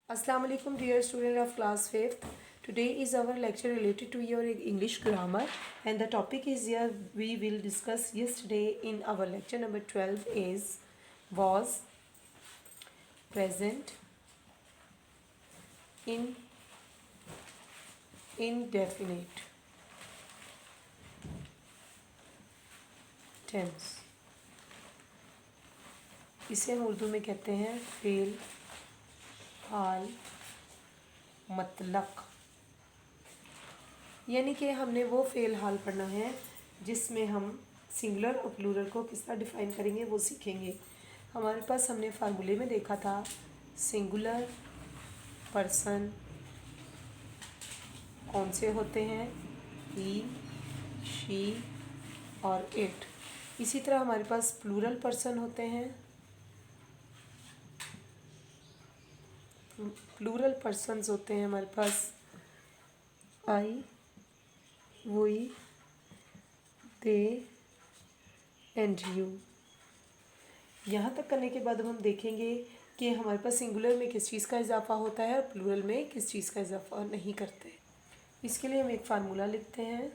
Assalamu alaikum dear student of class 5th. Today is our lecture related to your English grammar and the topic is here we will discuss yesterday in our lecture number 12 is was present in indefinite tense. इसे हम उर्दू में कहते हैं fail हाल मतलब, यानी कि हमने वो फेल हाल पढ़ना है जिसमें हम सिंगुलर और प्लूरल को किस तरह डिफाइन करेंगे वो सीखेंगे। हमारे पास हमने फार्मूले में देखा था सिंगुलर पर्सन कौन से होते हैं, ही शी और इट। इसी तरह हमारे पास प्लूरल पर्सन होते हैं, प्लूरल पर्सन्स होते हैं हमारे पास आई वी दे एंड यू। यहाँ तक करने के बाद हम देखेंगे कि हमारे पास सिंगुलर में किस चीज़ का इजाफा होता है और प्लूरल में किस चीज़ का इजाफा नहीं करते। इसके लिए हम एक फार्मूला लिखते हैं।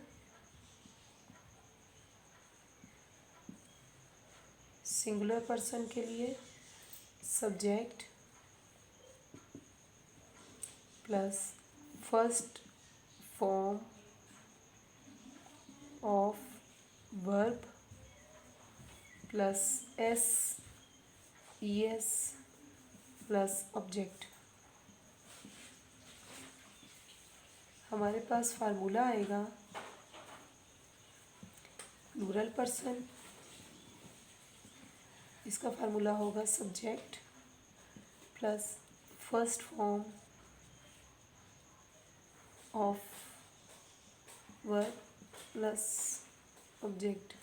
सिंगुलर पर्सन के लिए subject plus first form of verb plus S E S plus object. हमारे पास फार्मूला आएगा प्लूरल पर्सन, इसका फार्मूला होगा subject plus first form of verb plus object.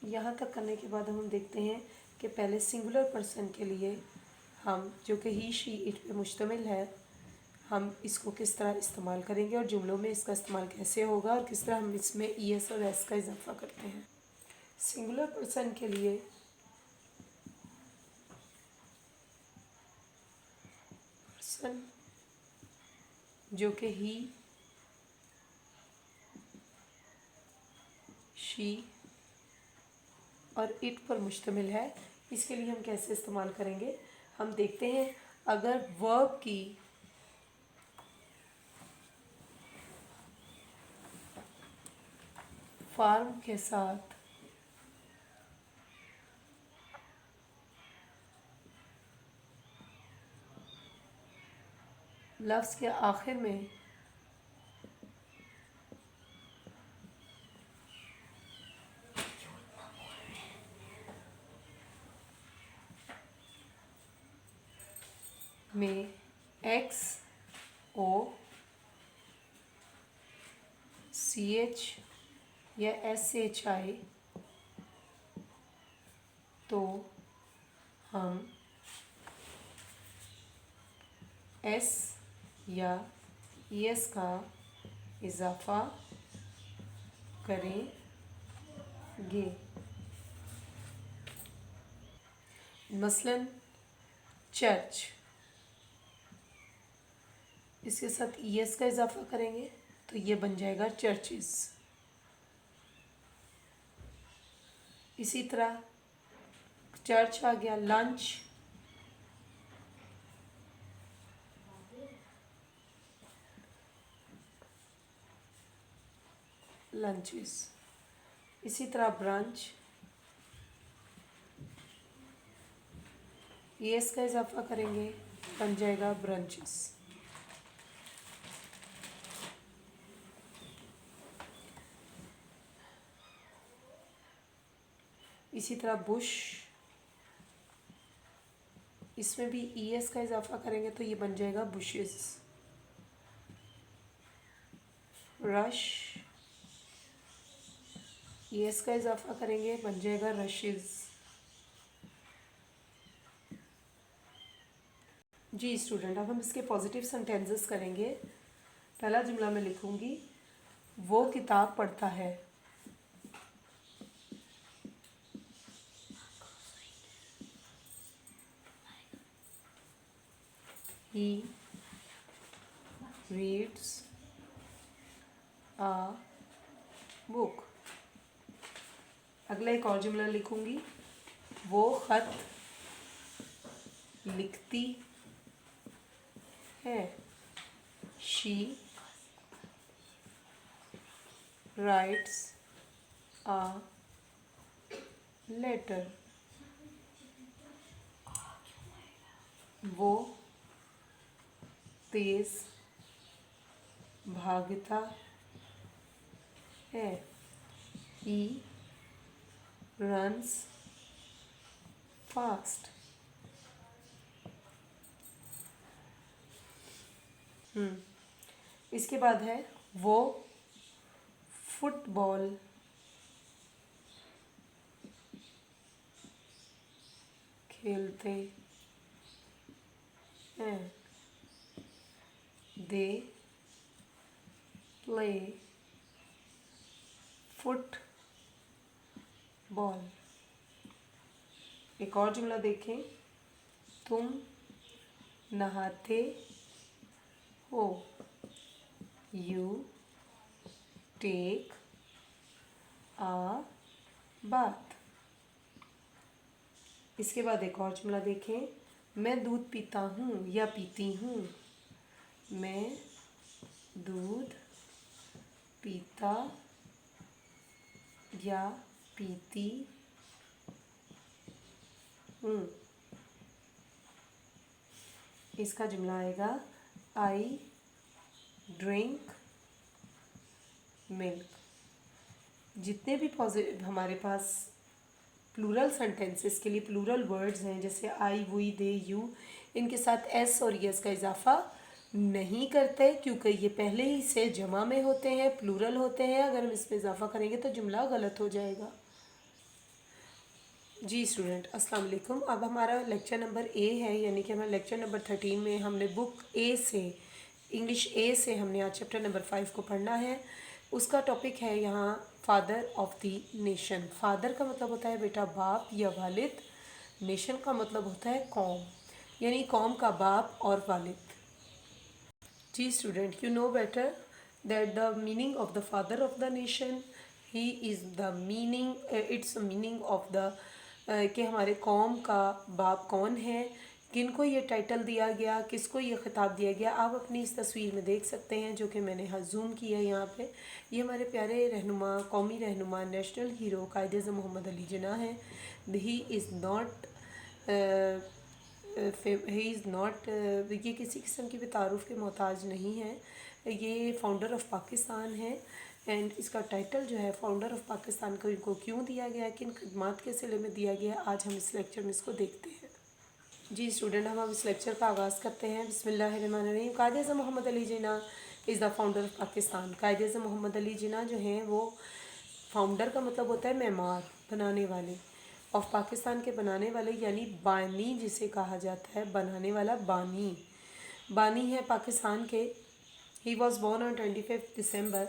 यहाँ तक करने के बाद हम देखते हैं कि पहले सिंगुलर पर्सन के लिए हम जो कि ही शी इट पे मुश्तमिल है, हम इसको किस तरह इस्तेमाल करेंगे और जुमलों में इसका इस्तेमाल कैसे होगा और किस तरह हम इसमें ई एस और एस का इजाफा करते हैं। सिंगुलर पर्सन के लिए पर्सन जो कि ही शी और इट पर मुश्तमिल है, इसके लिए हम कैसे इस्तेमाल करेंगे हम देखते हैं। अगर वर्ब की फॉर्म के साथ लफ्ज़ के आखिर में एक्स ओ सी एच या एस एच आई तो हम एस या ई एस का इजाफा करेंगे। मसलन चर्च, इसके साथ ई एस का इजाफा करेंगे तो ये बन जाएगा चर्चिस। इसी तरह चर्च आ गया, लंच लंचेस। इसी तरह ब्रंच, ये इसका इजाफा करेंगे बन जाएगा ब्रंचेस। इसी तरह बुश, इसमें भी ई एस का इजाफा करेंगे तो ये बन जाएगा बुशेस। रश, ई एस का इजाफा करेंगे बन जाएगा रशेस। जी स्टूडेंट, अब हम इसके पॉजिटिव सेंटेंसेस करेंगे। पहला जुमला मैं लिखूंगी, वो किताब पढ़ता है। He reads a book. अगला एक और जुमला लिखूंगी, वो खत लिखती है। She writes a letter. वो तेज भागता है। He runs fast. इसके बाद है वो फुटबॉल खेलते हैं। They play football. एक और जुमला देखें, तुम नहाते हो। You take a bath. इसके बाद एक और जुमला देखें, मैं दूध पीता हूँ या पीती हूँ। मैं दूध पीता या पीती हूँ। इसका जुमला आएगा, आई ड्रिंक मिल्क। जितने भी हमारे पास प्लूरल सेंटेंसेस के लिए प्लूरल वर्ड्स हैं, जैसे आई, वी, दे, यू, इनके साथ एस और यस का इजाफा नहीं करते, क्योंकि ये पहले ही से जमा में होते हैं, प्लूरल होते हैं। अगर हम इसमें इजाफा करेंगे तो जुमला गलत हो जाएगा। जी स्टूडेंट, अस्सलाम वालेकुम। अब हमारा लेक्चर नंबर ए है, यानी कि हमारे लेक्चर नंबर 13 में हमने बुक ए से, इंग्लिश ए से हमने आज चैप्टर नंबर 5 को पढ़ना है। उसका टॉपिक है यहाँ father of the nation. Father का मतलब होता है बेटा बाप या वालिद। नेशन का मतलब होता है कौम, यानी कौम का बाप और वालिद। जी student, you know better that the meaning of the father of the nation, he is the meaning, it's the meaning of the कि हमारे कौम का बाप कौन है, किनको ये टाइटल दिया गया, किसको ये खिताब दिया गया। आप अपनी इस तस्वीर में देख सकते हैं, जो कि मैंने जूम किया है यहाँ पे। ये हमारे प्यारे रहनुमा, कौमी रहनुमा, नेशनल हीरो कायद-ए-आज़म मोहम्मद अली जिन्ना हैं। He is not he is not, ये किसी किस्म की भी तारुफ के मोहताज नहीं है। ये फाउंडर ऑफ पाकिस्तान है। एंड इसका टाइटल जो है फाउंडर ऑफ पाकिस्तान को इनको क्यों दिया गया, किन खदमात के सिले में दिया गया, आज हम इस लेक्चर में इसको देखते हैं। जी स्टूडेंट, हम इस लेक्चर का आगाज़ करते हैं। बिस्मिल्लाहिर्रहमानिर्रहीम। Quaid-e-Azam Mohammad Ali Jinnah is the founder of Pakistan. Quaid-e-Azam Mohammad Ali Jinnah जो हैं वो फाउंडर का मतलब होता है मेमार, बनाने वाले, ऑफ पाकिस्तान के बनाने वाले, यानी बानी जिसे कहा जाता है, बनाने वाला बानी। बानी है पाकिस्तान के। ही वॉज बोर्न ऑन 25 दिसंबर।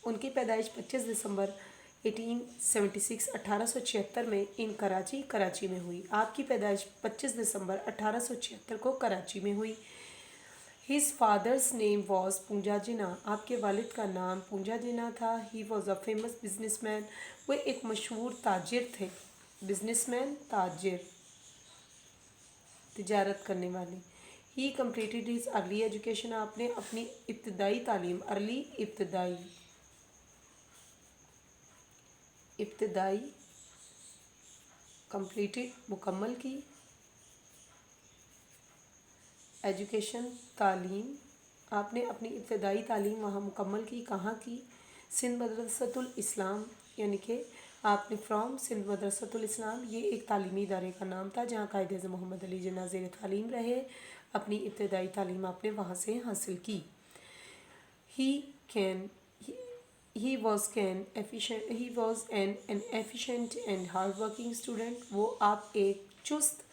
उनकी पैदाइश 25 दिसंबर 1876 1876 में इन कराची में हुई। आपकी पैदाइश 25 दिसंबर 1876 को कराची में हुई। His father's name was Punja Jinnah. आपके वालिद का नाम पूंजा जिन्ना था। He was a famous businessman. वो एक मशहूर ताजिर थे। बिजनेसमैन, ताजिर, तिजारत करने वाले। ही कम्प्लीटेड हिज अर्ली एजुकेशन। आपने अपनी इब्तदाई तालीम, अर्ली इब्तदाई कंप्लीटेड मुकम्मल की। एजुकेशन, तालीम, आपने अपनी इब्तदाई तालीम वहाँ मुकम्मल की। कहाँ की? सिंध मदरसतुल इस्लाम, यानी कि आपने फ्रॉम सिंध मदरसतुल इस्लाम, ये एक तालीमी इदारे का नाम था जहाँ कायद-ए-आज़म मोहम्मद अली जिन्ना ज़ेर तालीम रहे। अपनी इब्तदाई तालीम आपने वहाँ से हासिल की। He was an efficient and hardworking student. वो आप एक चुस्त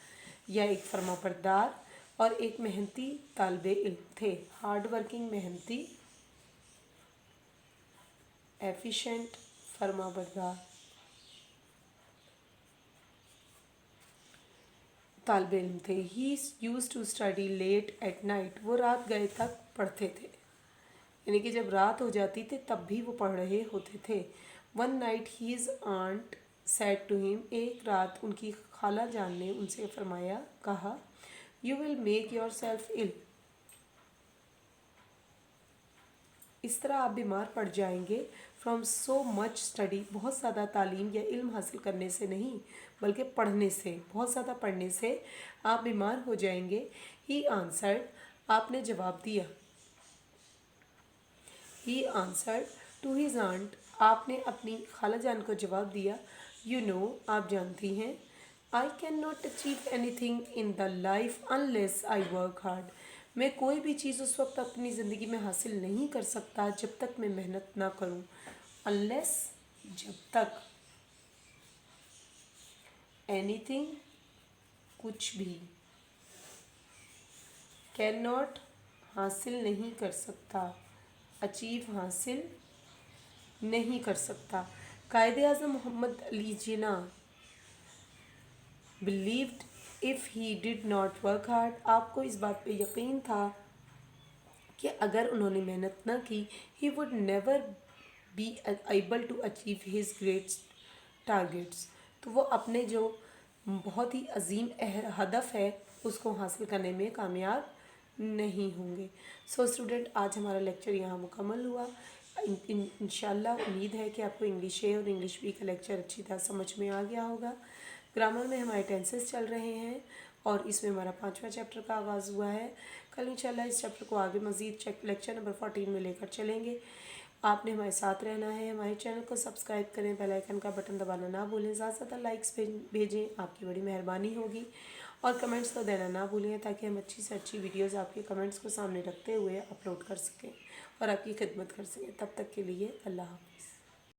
या एक फरमाबरदार और एक मेहनती तालिबे इल्म थे। हार्ड वर्किंग, मेहनती, एफिशिएंट, फरमाबरदार। तालब इल्म थे। He used to study late at night, वो रात गए तक पढ़ते थे, यानी कि जब रात हो जाती थी तब भी वो पढ़ रहे होते थे। One night his aunt said to him, एक रात उनकी खाला जान ने उनसे फरमाया, कहा, you will make yourself ill, इस तरह आप बीमार पड़ जाएंगे। फ्रॉम सो मच स्टडी, बहुत ज़्यादा तालीम या इल्म हासिल करने से नहीं बल्कि पढ़ने से, बहुत ज़्यादा पढ़ने से आप बीमार हो जाएंगे। ही आंसर्ड, आपने जवाब दिया। He answered to his aunt, आपने अपनी खाला जान को जवाब दिया, यू नो, आप जानती हैं, I can not achieve any thing in the life unless I work hard, मैं कोई भी चीज़ उस वक्त अपनी ज़िंदगी में हासिल नहीं कर सकता जब तक मैं मेहनत ना करूं। अनलेस, जब तक, एनीथिंग, कुछ भी, कैन नॉट, हासिल नहीं कर सकता, अचीव, हासिल नहीं कर सकता। Quaid-e Azam Mohammad Ali Jinnah believed if he did not work hard, आपको इस बात पे यकीन था कि अगर उन्होंने मेहनत न की, he would never be able to achieve his great targets, तो वो अपने जो बहुत ही अजीम हदफ है उसको हासिल करने में कामयाब नहीं होंगे। सो स्टूडेंट, आज हमारा लेक्चर यहाँ मुकम्मल हुआ। इंशाल्लाह उम्मीद है कि आपको इंग्लिश ए और इंग्लिश बी का लेक्चर अच्छी तरह समझ में आ गया होगा। ग्रामर में हमारे टेंसेस चल रहे हैं और इसमें हमारा 5वां चैप्टर का आगाज़ हुआ है। कल इंशाल्लाह इस चैप्टर को आगे मज़ीद लेक्चर नंबर 14 में लेकर चलेंगे। आपने हमारे साथ रहना है। हमारे चैनल को सब्सक्राइब करें, बेल आइकन का बटन दबाना ना भूलें, ज़्यादा लाइक्स भेजें, आपकी बड़ी मेहरबानी होगी, और कमेंट्स तो देना ना भूलें ताकि हम अच्छी से अच्छी वीडियोस आपके कमेंट्स को सामने रखते हुए अपलोड कर सकें और आपकी खिदमत कर सकें। तब तक के लिए अल्लाह हाफ़िज़।